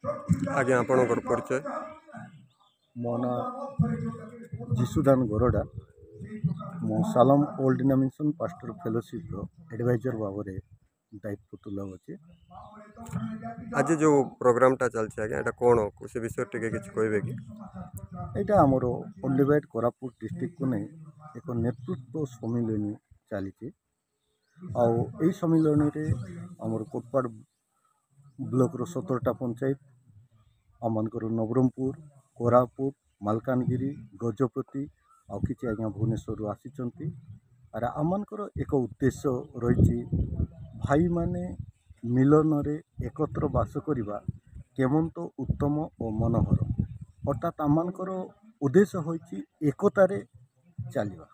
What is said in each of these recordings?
आज्ञा आपणकर परिचय मो ना जीसुदान गरडा मो सालम old denomination pastor fellowship adviser भाव में दायित्व तुला अच्छे। आज जो प्रोग्रामटा चलছে आज्ञा एटा कोन से विषय टिके किछ कहबे कि यहाँ आमर ओल्डिवाइड कोरापुट डिस्ट्रिक्ट को नहीं एक नेतृत्व सम्मिलन चली आई सम्मिलन आमर कोटपाड़ ब्लॉक रो 17टा पंचायत आमर नवरंगपुर कोरापुट मालकानगिरी गजपति आउ कि आज्ञा भुवनेश्वर आसी आर आमर एक उद्देश्य रही भाई माने मिलन रे एकत्र बास करवा केमंत उत्तम और मनोहर अर्थात आमर उद्देश्य होइछि एकतारे चलवा।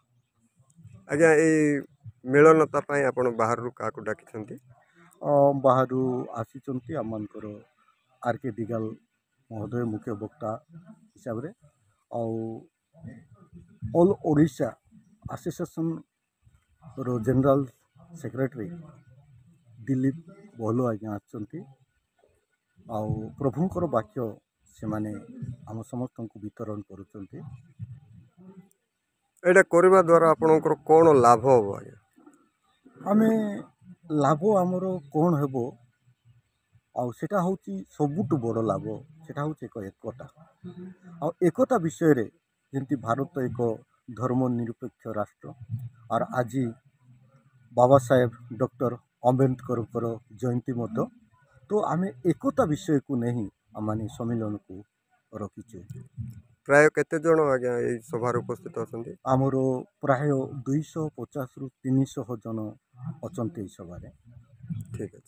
आज्ञा ए मिलनता पाई आपण बाहर क्या डाकी बाहर आसी आमर आर के दिगाल महोदय मुख्य वक्ता हिसाब से ऑल ओडिशा एसोसिएशन रो जनरल सेक्रेटरी दिलीप बोलो आज्ञा आउ प्रभुंकर वाक्य से माने आम समस्त को वितरण करुचंती। एटा करबा द्वारा आपनकर कोन लाभ हो आज्ञा आमे लाभ आमर कौन हेबो आउ सेटा होची सबुटु बड़ लाभ सेटा होची एक एकता आउ एकता विषय रे जेंति भारत एक धर्मनिरपेक्ष राष्ट्र और आज बाबा साहेब डॉक्टर अम्बेडकर जयंती मत तो आमे एकता विषय को नहीं आमाने सम्मेलन को रखीचे। प्राय केते जण आज्ञा ए सभा उपस्थित अछंती आमर प्राय 250 रु 300 जन अछंती सभा रे। ठीक है।